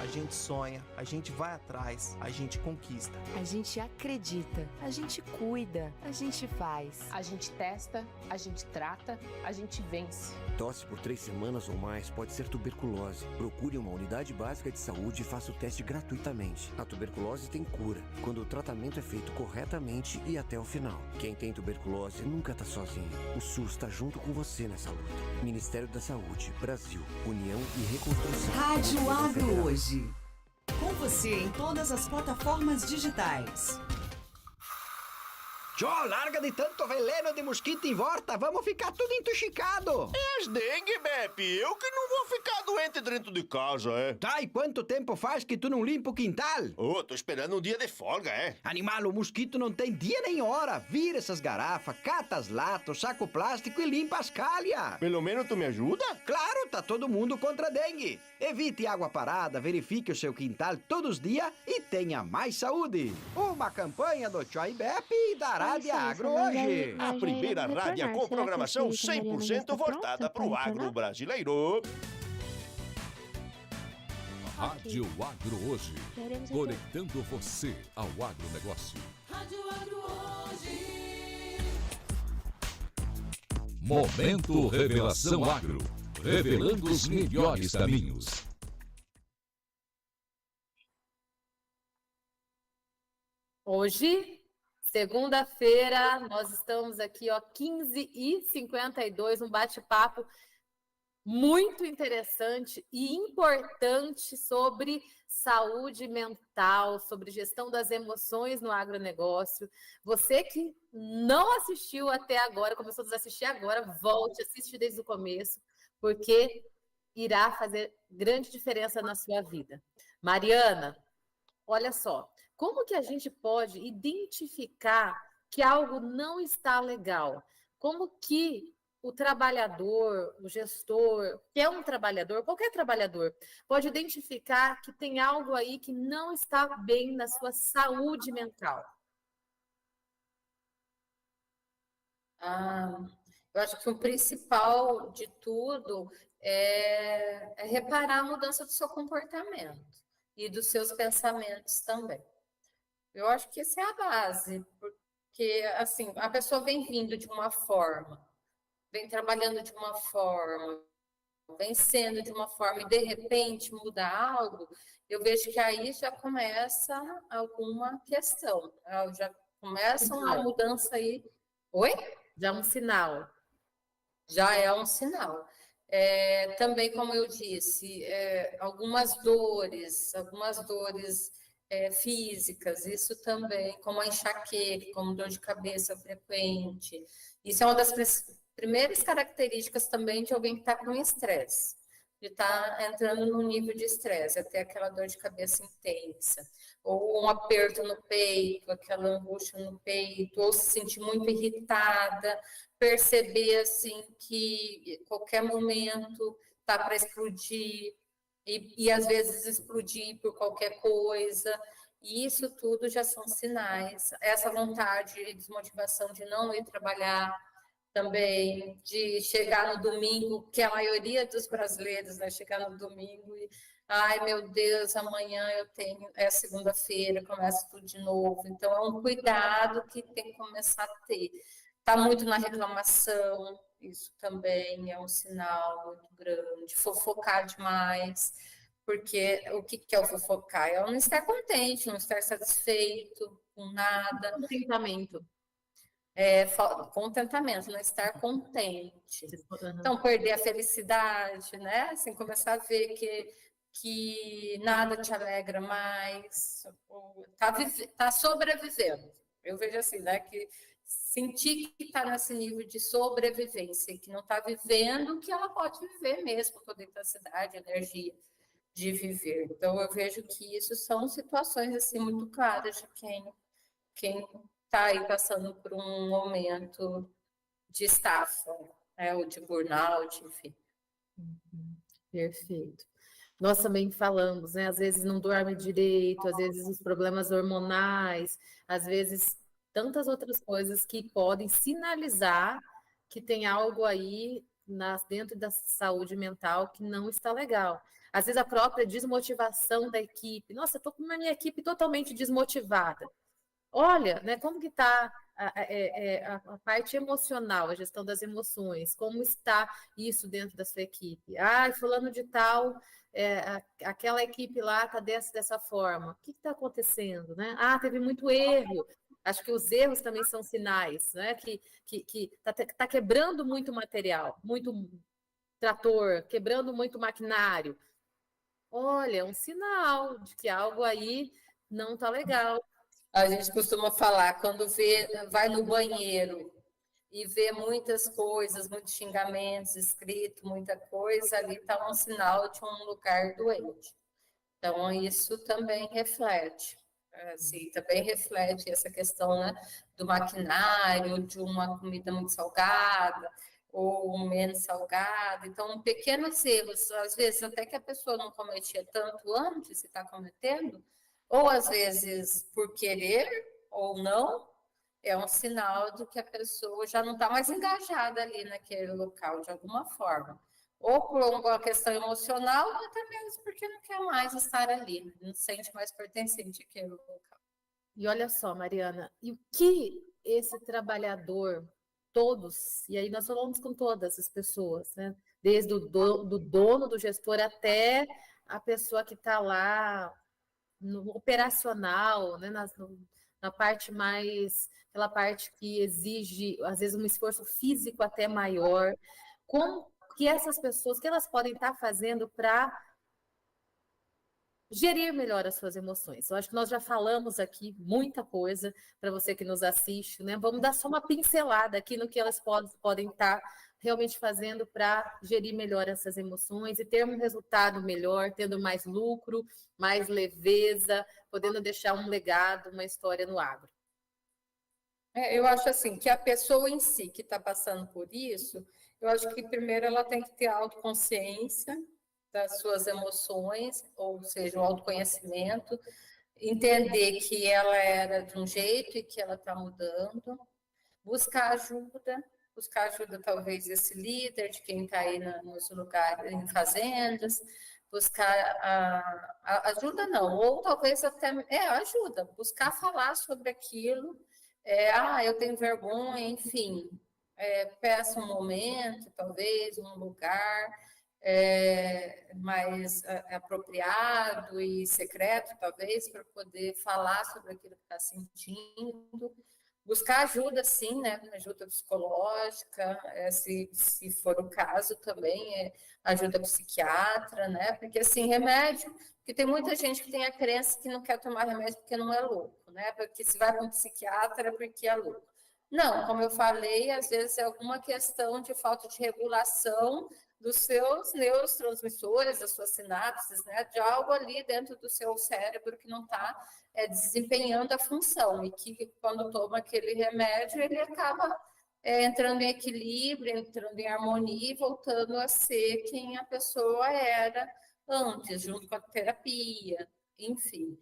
A gente sonha, a gente vai atrás, a gente conquista. A gente acredita, a gente cuida, a gente faz. A gente testa, a gente trata, a gente vence. Tosse por 3 semanas ou mais pode ser tuberculose. Procure uma unidade básica de saúde e faça o teste gratuitamente. A tuberculose tem cura, quando o tratamento é feito corretamente e até o final. Quem tem tuberculose nunca está sozinho. O SUS está junto com você nessa luta. Ministério da Saúde, Brasil, União e Reconstrução. Rádio Agro Hoje. Com você em todas as plataformas digitais. Tchô, larga de tanto veneno de mosquito em volta, vamos ficar tudo entuchicado. És dengue, Beppe, eu que não vou ficar doente dentro de casa, é? Tá, e quanto tempo faz que tu não limpa o quintal? Tô esperando um dia de folga, é? Animal, o mosquito não tem dia nem hora. Vira essas garrafas, cata as latas, saco plástico e limpa as calhas. Pelo menos tu me ajuda? Claro, tá todo mundo contra a dengue. Evite água parada, verifique o seu quintal todos os dias e tenha mais saúde. Uma campanha do Tchô e Beppe e da Rádio Agro Hoje. A primeira rádio com programação 100% voltada para o agro brasileiro. Rádio Agro Hoje. Conectando você ao agronegócio. Rádio Agro Hoje. Momento Revelação Agro. Revelando os melhores caminhos. Hoje, segunda-feira, nós estamos aqui, 15h52, um bate-papo muito interessante e importante sobre saúde mental, sobre gestão das emoções no agronegócio. Você que não assistiu até agora, começou a assistir agora, volte, assiste desde o começo, porque irá fazer grande diferença na sua vida. Mariana, olha só, como que a gente pode identificar que algo não está legal? Como que o trabalhador, o gestor, que é um trabalhador, qualquer trabalhador, pode identificar que tem algo aí que não está bem na sua saúde mental? Eu acho que o principal de tudo é reparar a mudança do seu comportamento e dos seus pensamentos também. Eu acho que essa é a base, porque assim, a pessoa vem vindo de uma forma, vem trabalhando de uma forma, vem sendo de uma forma, e de repente muda algo, eu vejo que aí já começa alguma questão, já começa uma mudança aí. Oi? Já é um sinal. Já é um sinal. Também, como eu disse, algumas dores físicas, isso também, como a enxaqueca, como dor de cabeça frequente. Isso é uma das primeiras características também de alguém que está com estresse, de estar entrando num nível de estresse, até aquela dor de cabeça intensa, ou um aperto no peito, aquela angústia no peito, ou se sentir muito irritada, perceber assim que qualquer momento está para explodir, e às vezes explodir por qualquer coisa. E isso tudo já são sinais. Essa vontade e desmotivação de não ir trabalhar também, de chegar no domingo, que a maioria dos brasileiros, né, chegar no domingo e, ai meu Deus, amanhã é segunda-feira, começa tudo de novo. Então é um cuidado que tem que começar a ter. Está muito na reclamação, isso também é um sinal muito grande. Fofocar demais, porque o que é o fofocar? É não estar contente, não estar satisfeito com nada. Contentamento. Contentamento, não estar contente. Então, perder a felicidade, né? Assim, começar a ver que nada te alegra mais, tá sobrevivendo. Eu vejo assim, né? Que sentir que está nesse nível de sobrevivência, que não está vivendo o que ela pode viver mesmo, toda a intensidade, energia de viver. Então, eu vejo que isso são situações assim muito claras de quem está aí passando por um momento de estafa, ou de burnout, enfim. Perfeito. Nós também falamos, né? Às vezes não dorme direito, às vezes os problemas hormonais, às vezes tantas outras coisas que podem sinalizar que tem algo aí dentro da saúde mental que não está legal. Às vezes a própria desmotivação da equipe. Nossa, eu estou com a minha equipe totalmente desmotivada. Olha, né, como que está a parte emocional, a gestão das emoções, como está isso dentro da sua equipe? Fulano de tal, aquela equipe lá está dessa forma. O que está acontecendo? Né? Teve muito erro. Acho que os erros também são sinais, né? Que tá quebrando muito material, muito trator, quebrando muito maquinário. Olha, um sinal de que algo aí não está legal. A gente costuma falar, quando vai no banheiro e vê muitas coisas, muitos xingamentos escritos, muita coisa, ali está um sinal de um lugar doente. Então, isso também reflete. Assim, também reflete essa questão, né, do maquinário, de uma comida muito salgada ou menos salgada. Então, pequenos erros, às vezes até que a pessoa não cometia tanto antes, se está cometendo, ou às vezes por querer ou não, é um sinal de que a pessoa já não está mais engajada ali naquele local de alguma forma. Ou por uma questão emocional, ou até mesmo porque não quer mais estar ali, não se sente mais pertencente àquele local. E olha só, Mariana, e o que esse trabalhador, todos, e aí nós falamos com todas as pessoas, né? Desde o do dono, do gestor, até a pessoa que está lá no operacional, né? Na parte mais, aquela parte que exige, às vezes, um esforço físico até maior. Como que essas pessoas, que elas podem estar fazendo para gerir melhor as suas emoções? Eu acho que nós já falamos aqui muita coisa para você que nos assiste, né? Vamos dar só uma pincelada aqui no que elas podem estar realmente fazendo para gerir melhor essas emoções e ter um resultado melhor, tendo mais lucro, mais leveza, podendo deixar um legado, uma história no agro. Eu acho assim, que a pessoa em si que está passando por isso, eu acho que primeiro ela tem que ter autoconsciência das suas emoções, ou seja, o autoconhecimento, entender que ela era de um jeito e que ela está mudando, buscar ajuda talvez desse líder, de quem está aí nos lugares, em fazendas, buscar ajuda não, ou talvez até, ajuda, buscar falar sobre aquilo, eu tenho vergonha, enfim, peça um momento, talvez, um lugar mais apropriado e secreto, talvez, para poder falar sobre aquilo que está sentindo. Buscar ajuda, sim, né? Ajuda psicológica, se for o caso também, ajuda psiquiatra, né? Porque, assim, remédio, porque tem muita gente que tem a crença que não quer tomar remédio porque não é louco, né? Porque se vai para um psiquiatra é porque é louco. Não, como eu falei, às vezes é alguma questão de falta de regulação dos seus neurotransmissores, das suas sinapses, né? De algo ali dentro do seu cérebro que não está desempenhando a função e que quando toma aquele remédio ele acaba entrando em equilíbrio, entrando em harmonia e voltando a ser quem a pessoa era antes, junto com a terapia, enfim.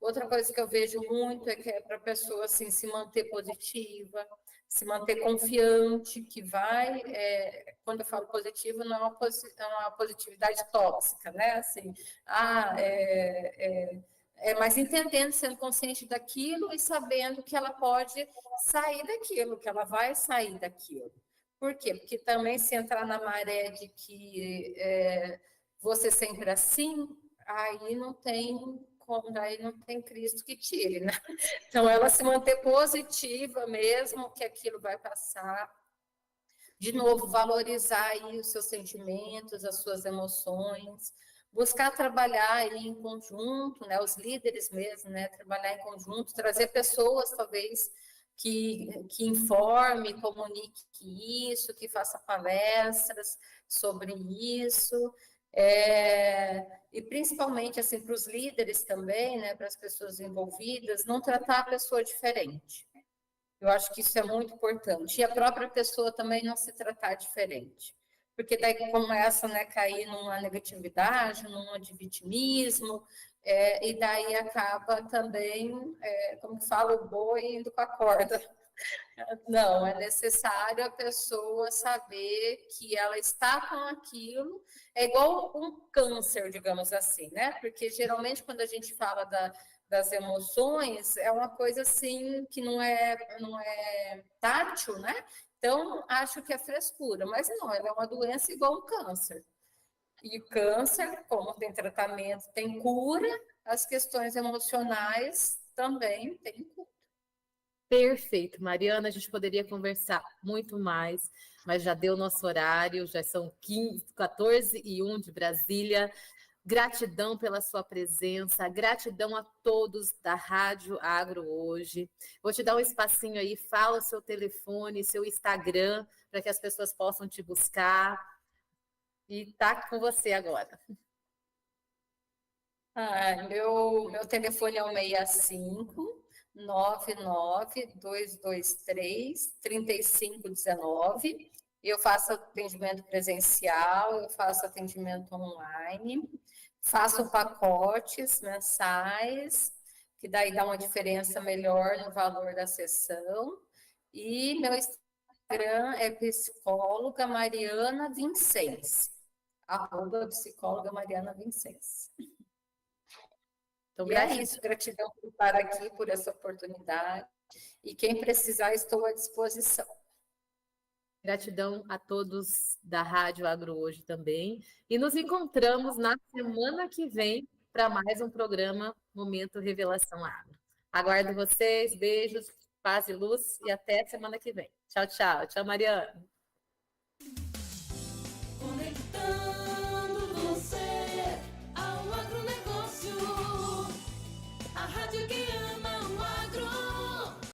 Outra coisa que eu vejo muito é que é para a pessoa assim, se manter positiva, se manter confiante, que vai, quando eu falo positivo, não é uma positividade tóxica, né? Assim, mas entendendo, sendo consciente daquilo e sabendo que ela pode sair daquilo, que ela vai sair daquilo. Por quê? Porque também se entrar na maré de que você sempre assim, aí não tem Cristo que tire, né? Então, ela se manter positiva mesmo, que aquilo vai passar. De novo, valorizar aí os seus sentimentos, as suas emoções, buscar trabalhar aí em conjunto, né? Os líderes mesmo, né? Trabalhar em conjunto, trazer pessoas, talvez, que informe, comunique isso, que faça palestras sobre isso. E principalmente assim para os líderes também, né, para as pessoas envolvidas, não tratar a pessoa diferente. Eu acho que isso é muito importante. E a própria pessoa também não se tratar diferente. Porque daí começa, né, a cair numa negatividade, numa de vitimismo, e daí acaba também, como que fala, o boi indo com a corda. Não, é necessário a pessoa saber que ela está com aquilo. É igual um câncer, digamos assim, né? Porque geralmente quando a gente fala das emoções, é uma coisa assim que não é tátil, né? Então, acho que é frescura, mas não, ela é uma doença igual um câncer. E o câncer, como tem tratamento, tem cura, as questões emocionais também têm cura. Perfeito, Mariana, a gente poderia conversar muito mais, mas já deu nosso horário, já são 14h01 de Brasília. Gratidão pela sua presença, gratidão a todos da Rádio Agro Hoje. Vou te dar um espacinho aí, fala o seu telefone, seu Instagram, para que as pessoas possam te buscar. E tá com você agora. Meu telefone é o 65-99-223-3519. Eu faço atendimento presencial, eu faço atendimento online, faço pacotes mensais, que daí dá uma diferença melhor no valor da sessão. E meu Instagram é psicóloga Mariana Vincenzi, @psicóloga Mariana Vincenzi. Então, é isso, gratidão por estar aqui, por essa oportunidade. E quem precisar, estou à disposição. Gratidão a todos da Rádio Agro Hoje também. E nos encontramos na semana que vem para mais um programa Momento Revelação Agro. Aguardo vocês, beijos, paz e luz e até semana que vem. Tchau, tchau. Tchau, Mariana. Conectando